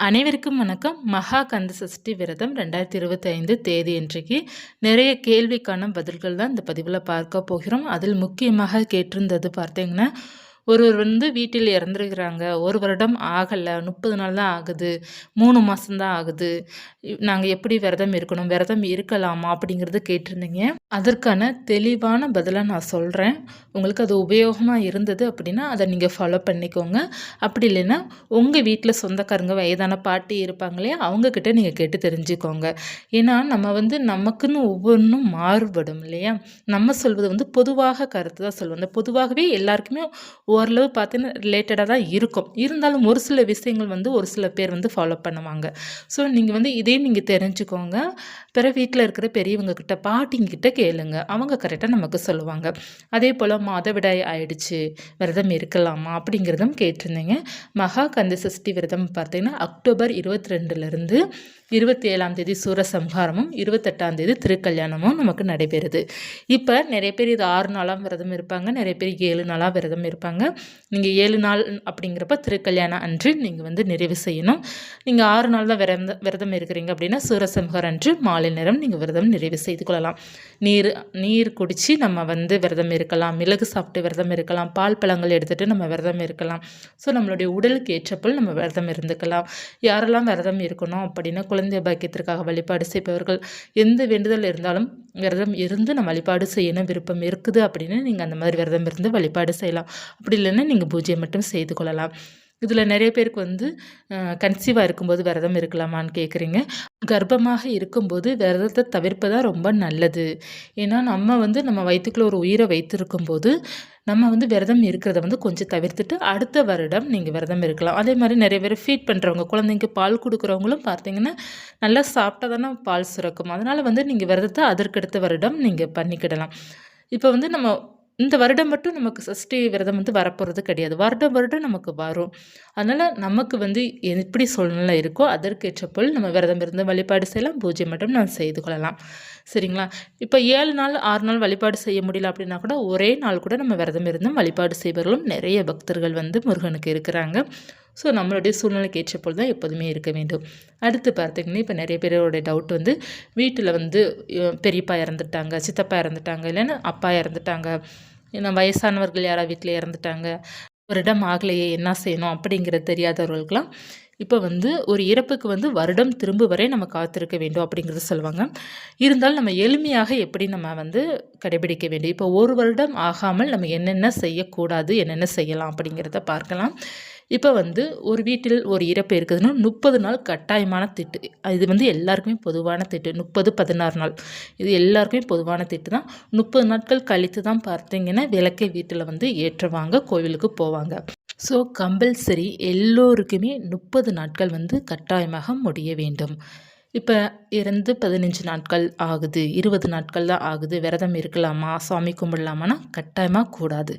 அனைவருக்கும் வணக்கம். மகா கந்த சஷ்டி விரதம் 2025 தேதி இன்றைக்கு நிறைய கேள்விக்கான பதில்கள் தான் இந்த பதிவில் பார்க்க போகிறோம். அதில் முக்கியமாக கேட்டிருந்தது பார்த்தீங்கன்னா, ஒருவர் வீட்டில் இறந்துருக்கிறாங்க, 1 வருடம் ஆகலை, 30 நாள் தான் ஆகுது, 3 மாதம்தான் ஆகுது, நாங்கள் எப்படி விரதம் இருக்கணும், விரதம் இருக்கலாமா அப்படிங்கிறது கேட்டிருந்தீங்க. அதற்கான தெளிவான பதிலை நான் சொல்கிறேன். உங்களுக்கு அது உபயோகமாக இருந்தது அப்படின்னா அதை நீங்கள் ஃபாலோ பண்ணிக்கோங்க. அப்படி இல்லைன்னா உங்கள் வீட்டில் சொந்தக்காரங்க வயதான பாட்டி இருப்பாங்க இல்லையா, அவங்கக்கிட்ட நீங்கள் கேட்டு தெரிஞ்சுக்கோங்க. ஏன்னா நம்ம நமக்குன்னு ஒவ்வொன்றும் மாறுபடும் இல்லையா. நம்ம சொல்வது பொதுவாக கருத்து தான் சொல்லுவோம். அந்த பொதுவாகவே எல்லாருக்குமே ஓரளவு பார்த்தீங்கன்னா ரிலேட்டடாக தான் இருக்கும். இருந்தாலும் ஒரு சில விஷயங்கள் ஒரு சில பேர் ஃபாலோ பண்ணுவாங்க. ஸோ நீங்கள் இதையும் நீங்கள் தெரிஞ்சுக்கோங்க. பிற வீட்டில் இருக்கிற பெரியவங்க கிட்ட, பாட்டிங்கிட்ட கேளுங்க, அவங்க கரெக்டாக நமக்கு சொல்லுவாங்க. அதே போல் மாதவிடாய் ஆயிடுச்சு, விரதம் இருக்கலாமா அப்படிங்கிறதும் கேட்டிருந்தீங்க. மகா கந்த சஷ்டி விரதம் பார்த்தீங்கன்னா அக்டோபர் 22லேருந்து 27ஆம் தேதி சூரசம்ஹாரமும் 28ஆம் தேதி திருக்கல்யாணமும் நமக்கு நடைபெறுது. இப்போ நிறைய பேர் இது 6 நாளாக விரதம் இருப்பாங்க, நிறைய பேர் 7 நாளாக விரதம் இருப்பாங்க. நீங்கள் 7 நாள் அப்படிங்கிறப்ப திருக்கல்யாணம் அன்று நீங்கள் நிறைவு செய்யணும். நீங்கள் 6 நாள் தான் விரதம் இருக்கிறீங்க அப்படின்னா சூரசம்ஹாரம் அன்று மாலை நேரம் நீங்கள் விரதம் நிறைவு செய்து கொள்ளலாம். நீர் குடித்து நம்ம விரதம் இருக்கலாம், மிளகு சாப்பிட்டு விரதம் இருக்கலாம், பால் பழங்கள் எடுத்துகிட்டு நம்ம விரதம் இருக்கலாம். ஸோ நம்மளுடைய உடலுக்கு ஏற்றப்போல் நம்ம விரதம் இருந்துக்கலாம். யாரெல்லாம் விரதம் இருக்கணும் அப்படின்னா, குழந்தை பாக்கியத்திற்காக வழிபாடு செய்பவர்கள், எந்த வேண்டுதல் இருந்தாலும் விரதம் இருந்து நம்ம வழிபாடு செய்யணும் விருப்பம் இருக்குது அப்படின்னு நீங்கள் அந்த மாதிரி விரதம் இருந்து வழிபாடு செய்யலாம். அப்படி இல்லைன்னா நீங்கள் பூஜை மட்டும் செய்து கொள்ளலாம். இதில் நிறைய பேருக்கு கன்சீவாக இருக்கும்போது விரதம் இருக்கலாமான்னு கேட்குறீங்க. கர்ப்பமாக இருக்கும்போது விரதத்தை தவிர்ப்பதான் ரொம்ப நல்லது. ஏன்னா நம்ம நம்ம வயிற்றுக்குள்ள ஒரு உயிரை வைத்திருக்கும்போது நம்ம விரதம் இருக்கிறத கொஞ்சம் தவிர்த்துட்டு அடுத்த வருடம் நீங்கள் விரதம் இருக்கலாம். அதே மாதிரி நிறைய பேர் ஃபீட் பண்ணுறவங்க, குழந்தைங்க பால் கொடுக்குறவங்களும் பார்த்தீங்கன்னா நல்லா சாப்பிட்டா தானே பால் சுரக்கும். அதனால் நீங்கள் விரதத்தை அதற்கடுத்த வருடம் நீங்கள் பண்ணிக்கிடலாம். இப்போ நம்ம இந்த வருடம் மட்டும் நமக்கு சஷ்டி விரதம் வரப்போகிறது கிடையாது. வருடம் வருடம் நமக்கு வரும். அதனால் நமக்கு எப்படி சூழ்நிலை இருக்கோ அதற்கேற்றப்போல் நம்ம விரதம் இருந்து வழிபாடு செய்யலாம், பூஜை மட்டும் நான் செய்து கொள்ளலாம். சரிங்களா. இப்போ 7 நாள் 6 நாள் வழிபாடு செய்ய முடியல அப்படின்னா கூட ஒரே நாள் கூட நம்ம விரதம் இருந்தும் வழிபாடு செய்பவர்களும் நிறைய பக்தர்கள் முருகனுக்கு இருக்கிறாங்க. ஸோ நம்மளுடைய சூழ்நிலைக்கு ஏற்றப்போல் தான் எப்போதுமே இருக்க வேண்டும். அடுத்து பார்த்திங்கன்னா, இப்போ நிறைய பேரோட டவுட் வீட்டில் பெரியப்பா இறந்துட்டாங்க, சித்தப்பா இறந்துட்டாங்க, இல்லைன்னா அப்பா இறந்துட்டாங்க, ஏன்னா வயசானவர்கள் யாராவது வீட்டில் இறந்துட்டாங்க, வருடம் ஆகலையே என்ன செய்யணும் அப்படிங்கிறது தெரியாதவர்களுக்கெல்லாம் இப்போ ஒரு இறப்புக்கு வருடம் திரும்ப வரை நம்ம காத்திருக்க வேண்டும் அப்படிங்கிறத சொல்லுவாங்க. இருந்தாலும் நம்ம எளிமையாக எப்படி நம்ம கடைபிடிக்க வேண்டும், இப்போ 1 வருடம் ஆகாமல் நம்ம என்னென்ன செய்யக்கூடாது, என்னென்ன செய்யலாம் அப்படிங்கிறத பார்க்கலாம். இப்போ ஒரு வீட்டில் ஒரு இறப்பு இருக்குதுன்னா 30 நாள் கட்டாயமான திட்டு. இது எல்லாருக்குமே பொதுவான திட்டு. 30-16 நாள் இது எல்லாருக்குமே பொதுவான திட்டு தான். 30 நாட்கள் கழித்து தான் பார்த்தீங்கன்னா விளக்கை வீட்டில் ஏற்றுவாங்க, கோவிலுக்கு போவாங்க. ஸோ கம்பல்சரி எல்லோருக்குமே 30 நாட்கள் கட்டாயமாக முடிய வேண்டும். இப்போ இறந்து 15 நாட்கள் ஆகுது, 20 நாட்கள் தான் ஆகுது, விரதம் இருக்கலாமா, சாமி கும்பிடலாமான்னா கட்டாயமாக கூடாது.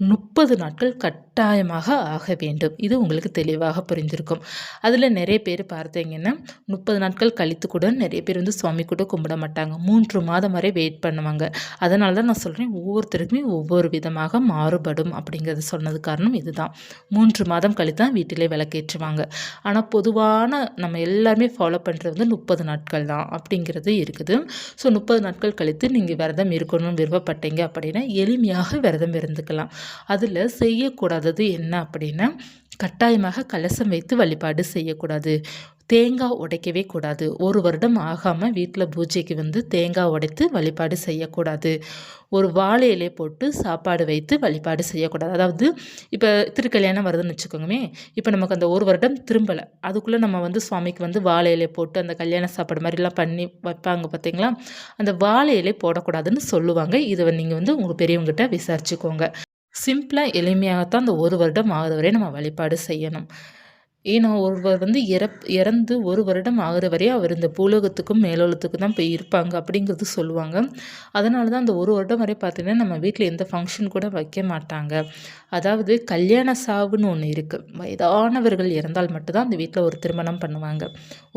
30 நாட்கள் கட்டாயமாக ஆக வேண்டும். இது உங்களுக்கு தெளிவாக புரிந்திருக்கும். அதில் நிறைய பேர் பார்த்தீங்கன்னா 30 நாட்கள் கழித்து கூட நிறைய பேர் சுவாமி கூட கும்பிட மாட்டாங்க. 3 மாதம் வரை வெயிட் பண்ணுவாங்க. அதனால தான் நான் சொல்கிறேன், ஒவ்வொருத்தருக்குமே ஒவ்வொரு விதமாக மாறுபடும் அப்படிங்கிறது சொன்னது காரணம் இதுதான். 3 மாதம் கழித்து தான் வீட்டிலே விளக்கேற்றுவாங்க. ஆனால் பொதுவான நம்ம எல்லாருமே ஃபாலோ பண்ணுறது 30 நாட்கள் தான் அப்படிங்கிறது இருக்குது. ஸோ 30 நாட்கள் கழித்து நீங்கள் விரதம் இருக்கணும்னு விருப்பப்பட்டீங்க அப்படின்னா எளிமையாக விரதம் இருந்துக்கலாம். அதில் செய்யக்கூடாதது என்ன அப்படின்னா, கட்டாயமாக கலசம் வைத்து வழிபாடு செய்யக்கூடாது, தேங்காய் உடைக்கவே கூடாது. 1 வருடம் ஆகாமல் வீட்டில் பூஜைக்கு தேங்காய் உடைத்து வழிபாடு செய்யக்கூடாது. ஒரு வாழை இலை போட்டு சாப்பாடு வைத்து வழிபாடு செய்யக்கூடாது. அதாவது இப்போ திருக்கல்யாணம் வருதுன்னு வச்சுக்கோங்கமே, இப்போ நமக்கு அந்த 1 வருடம் திரும்பலை, அதுக்குள்ளே நம்ம சுவாமிக்கு வாழை இலை போட்டு அந்த கல்யாண சாப்பாடு மாதிரிலாம் பண்ணி வைப்பாங்க பார்த்தீங்களா, அந்த வாழை இலை போடக்கூடாதுன்னு சொல்லுவாங்க. இதை நீங்கள் உங்கள் பெரியவங்ககிட்ட விசாரிச்சுக்கோங்க. சிம்பிளாக எளிமையாகத்தான் அந்த 1 வருடம் ஆகிற வரை நம்ம வழிபாடு செய்யணும். ஏன்னா ஒருவர் இறந்து 1 வருடம் ஆகிற வரையும் அவர் இந்த பூலோகத்துக்கும் மேலோகத்துக்கும் தான் போய் இருப்பாங்க அப்படிங்கிறது சொல்லுவாங்க. அதனால தான் அந்த 1 வருடம் வரை பார்த்தீங்கன்னா நம்ம வீட்டில் எந்த ஃபங்க்ஷன் கூட வைக்க மாட்டாங்க. அதாவது கல்யாண சாவுன்னு ஒன்று இருக்குது. வயதானவர்கள் இறந்தால் மட்டும்தான் அந்த வீட்டில் ஒரு திருமணம் பண்ணுவாங்க.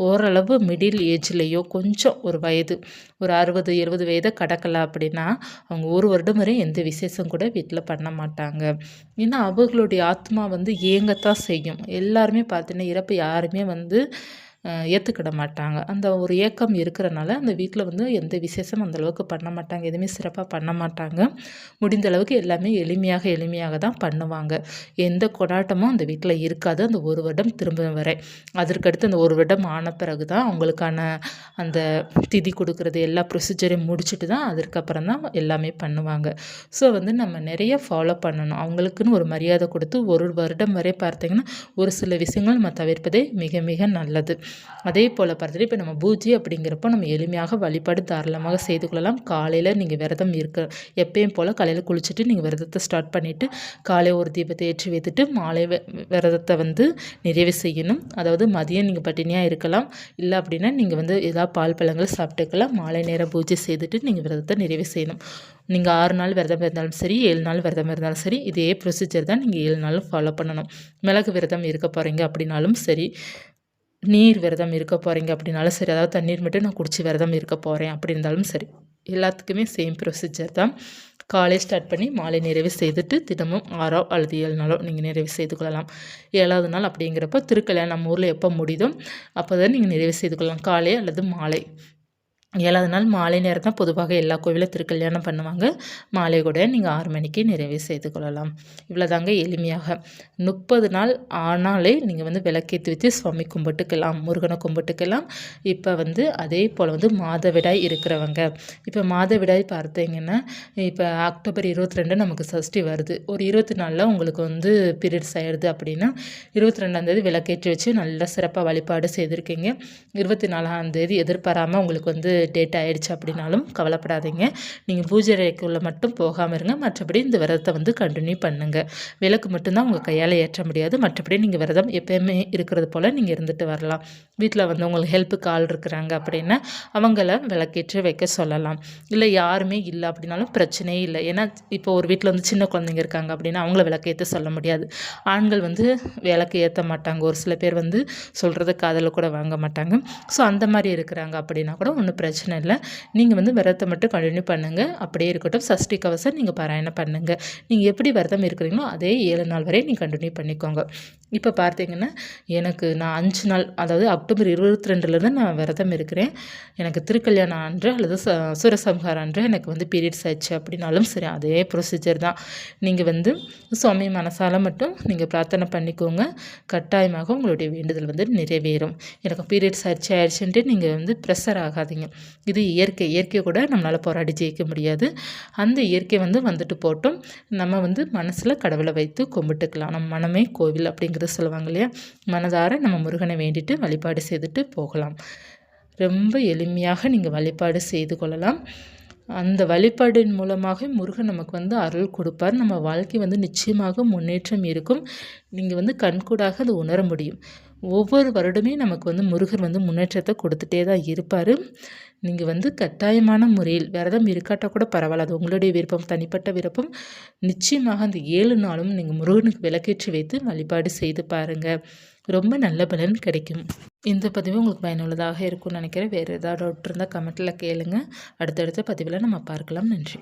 ஓரளவு மிடில் ஏஜ்லேயோ கொஞ்சம் ஒரு வயது ஒரு 60-70 வயதை கடக்கலை அப்படின்னா அவங்க 1 வருடம் வரை எந்த விசேஷம் கூட வீட்டில் பண்ண மாட்டாங்க. ஏன்னா அவர்களுடைய ஆத்மா ஏங்கத்தான் செய்யும். எல்லாருமே பார்த்தீங்கன்னா இறப்பு யாருமே வந்து ஏற்றுக்கிட மாட்டாங்க. அந்த ஒரு ஏக்கம் இருக்கிறனால அந்த வீட்டில் வந்து எந்த விசேஷமும் அந்த அளவுக்கு பண்ண மாட்டாங்க. எதுவுமே சிறப்பாக பண்ண மாட்டாங்க. முடிந்த அளவுக்கு எல்லாமே எளிமையாக தான் பண்ணுவாங்க. எந்த கொண்டாட்டமும் அந்த வீட்டில் இருக்காது அந்த ஒரு வருடம் திரும்ப வரை. அதற்கடுத்து அந்த ஒரு வருடம் ஆன பிறகு தான் அவங்களுக்கான அந்த திதி கொடுக்குறது எல்லா ப்ரொசீஜரையும் முடிச்சுட்டு தான் அதற்கப்புறம் தான் எல்லாமே பண்ணுவாங்க. ஸோ வந்து நம்ம நிறைய ஃபாலோ பண்ணணும். அவங்களுக்குன்னு ஒரு மரியாதை கொடுத்து ஒரு வருடம் வரை பார்த்தீங்கன்னா ஒரு சில விஷயங்கள் நம்ம தவிர்ப்பதே மிக மிக நல்லது. அதே போல் பார்த்தீங்கன்னா இப்போ நம்ம பூஜை அப்படிங்கிறப்போ நம்ம எளிமையாக வழிபாடு தாராளமாக செய்து கொள்ளலாம். காலையில் நீங்கள் விரதம் எப்பயும் போல் காலையில் குளிச்சுட்டு நீங்கள் விரதத்தை ஸ்டார்ட் பண்ணிவிட்டு காலை ஒரு தீபத்தை ஏற்றி வைத்துட்டு மாலை விரதத்தை வந்து நிறைவு செய்யணும். அதாவது மதியம் நீங்கள் பட்டினியாக இருக்கலாம், இல்லை அப்படின்னா நீங்கள் வந்து ஏதாவது பால் பழங்கள் சாப்பிட்டுக்கலாம். மாலை நேரம் பூஜை செய்துட்டு நீங்கள் விரதத்தை நிறைவு செய்யணும். நீங்கள் 6 நாள் விரதம் இருந்தாலும் சரி, 7 நாள் விரதம் இருந்தாலும் சரி, இதே ப்ரொசீஜர் தான் நீங்கள் 7 நாளும் ஃபாலோ பண்ணணும். மிளகு விரதம் இருக்க போகிறீங்க அப்படின்னாலும் சரி, நீர் விரதம் இருக்க போகிறீங்க அப்படின்னாலும் சரி, அதாவது தண்ணீர் மட்டும் நான் குடிச்சு விரதம் இருக்க போகிறேன் அப்படி இருந்தாலும் சரி, எல்லாத்துக்குமே சேம் ப்ரொசீஜர் தான். காலை ஸ்டார்ட் பண்ணி மாலை நிறைவு செய்துட்டு தினமும் 6 அல்லது 7 நாளோ நீங்கள் நிறைவு செய்து கொள்ளலாம். 7வது நாள் அப்படிங்கிறப்போ திருக்கல்யாணம் நம்ம ஊரில் எப்போ முடியுதோ அப்போ தான் நீங்கள் நிறைவு செய்து கொள்ளலாம். காலை அல்லது மாலை. 7வது நாள் மாலை நேரம் தான் பொதுவாக எல்லா கோவிலும் திருக்கல்யாணம் பண்ணுவாங்க. மாலை கூட நீங்கள் 6 மணிக்கு நிறைவு செய்து கொள்ளலாம். இவ்வளோதாங்க எளிமையாக. 30 நாள் ஆனாலே நீங்கள் வந்து விளக்கேற்றி வச்சு சுவாமி கும்பிட்டுக்கலாம், முருகனை கும்பிட்டுக்கலாம். இப்போ வந்து அதே போல் வந்து மாதவிடாய் இருக்கிறவங்க, இப்போ மாதவிடாய் பார்த்தீங்கன்னா இப்போ அக்டோபர் 22 நமக்கு சஷ்டி வருது. ஒரு 24 உங்களுக்கு வந்து பீரியட்ஸ் ஆயிடுது அப்படின்னா 22ஆம் விளக்கேற்றி வச்சு நல்லா சிறப்பாக வழிபாடு செய்திருக்கீங்க. 24ஆம் எதிர்பாராமல் உங்களுக்கு வந்து டேட் ஆகிடுச்சு அப்படின்னாலும் கவலைப்படாதீங்க. நீங்கள் பூஜை அறைக்குள்ளே மட்டும் போகாமல் இருங்க. மற்றபடி இந்த விரதத்தை வந்து கண்டினியூ பண்ணுங்கள். விளக்கு மட்டும்தான் உங்கள் கையால் ஏற்ற முடியாது. மற்றபடி நீங்கள் விரதம் எப்போயுமே இருக்கிறது போல் நீங்கள் இருந்துட்டு வரலாம். வீட்டில் வந்து உங்களுக்கு ஹெல்ப்புக்கு ஆள் இருக்கிறாங்க அப்படின்னா அவங்கள விளக்கேற்றி வைக்க சொல்லலாம். இல்லை யாருமே இல்லை அப்படின்னாலும் பிரச்சனையே இல்லை. ஏன்னா இப்போ ஒரு வீட்டில் வந்து சின்ன குழந்தைங்க இருக்காங்க அப்படின்னா அவங்கள விளக்கேற்ற சொல்ல முடியாது. ஆண்கள் வந்து விளக்கு ஏற்ற மாட்டாங்க. ஒரு சில பேர் வந்து சொல்கிறது காதில் கூட வாங்க மாட்டாங்க. ஸோ அந்த மாதிரி இருக்கிறாங்க அப்படின்னா கூட ஒன்றும் பிரச்சனை இல்லை. நீங்கள் வந்து விரதத்தை மட்டும் கண்டினியூ பண்ணுங்கள். அப்படியே இருக்கட்டும். சஷ்டி கவசம் நீங்கள் பாராயணம் பண்ணுங்கள். நீங்கள் எப்படி விரதம் இருக்கிறீங்களோ அதே 7 நாள் வரை நீங்கள் கண்டினியூ பண்ணிக்கோங்க. இப்போ பார்த்தீங்கன்னா நான் 5 நாள், அதாவது அக்டோபர் 22லேருந்து நான் விரதம் இருக்கிறேன். எனக்கு திருக்கல்யாணம் அன்று அல்லது சூரசம்ஹாரம் அன்று எனக்கு வந்து பீரியட்ஸ் ஆயிடுச்சு அப்படின்னாலும் சரி, அதே ப்ரொசீஜர் தான். நீங்கள் வந்து சுவாமி மனசால மட்டும் நீங்கள் பிரார்த்தனை பண்ணிக்கோங்க. கட்டாயமாக உங்களுடைய வேண்டுதல் வந்து நிறைவேறும். எனக்கு பீரியட்ஸ் ஆயிடுச்சுன்ட்டு நீங்கள் வந்து ப்ரெஷர் ஆகாதீங்க. இது இயற்கை கூட நம்மளால் போராடி ஜெயிக்க முடியாது. அந்த இயற்கை வந்து வந்துட்டு போட்டோம். நம்ம வந்து மனசில் கடவுளை வைத்து கும்பிட்டுக்கலாம். நம்ம மனமே கோவில் அப்படிங்கிறது சொல்லுவாங்க இல்லையா? மனதார நம்ம முருகனை வேண்டிட்டு வழிபாடு செய்துட்டு போகலாம். ரொம்ப எளிமையாக நீங்கள் வழிபாடு செய்து கொள்ளலாம். அந்த வழிபாடின் மூலமாக முருகன் நமக்கு வந்து அருள் கொடுப்பார். நம்ம வாழ்க்கை வந்து நிச்சயமாக முன்னேற்றம் இருக்கும். நீங்கள் வந்து கண்கூடாக அதை உணர முடியும். ஒவ்வொரு வருடமே நமக்கு வந்து முருகர் வந்து முன்னேற்றத்தை கொடுத்துட்டே தான் இருப்பார். நீங்கள் வந்து கட்டாயமான முறையில் விரதம் இருக்காட்டால் கூட பரவாயில்ல, அது உங்களுடைய விருப்பம், தனிப்பட்ட விருப்பம். நிச்சயமாக அந்த 7 நாளும் நீங்கள் முருகனுக்கு விளக்கேற்றி வைத்து வழிபாடு செய்து பாருங்கள். ரொம்ப நல்ல பலன் கிடைக்கும். இந்த பதிவு உங்களுக்கு பயனுள்ளதாக இருக்கும்னு நினைக்கிறேன். வேறு ஏதாவது டவுட் இருந்தால் கமெண்ட்டில் கேளுங்க. அடுத்தடுத்த பதிவில் நம்ம பார்க்கலாம். நன்றி.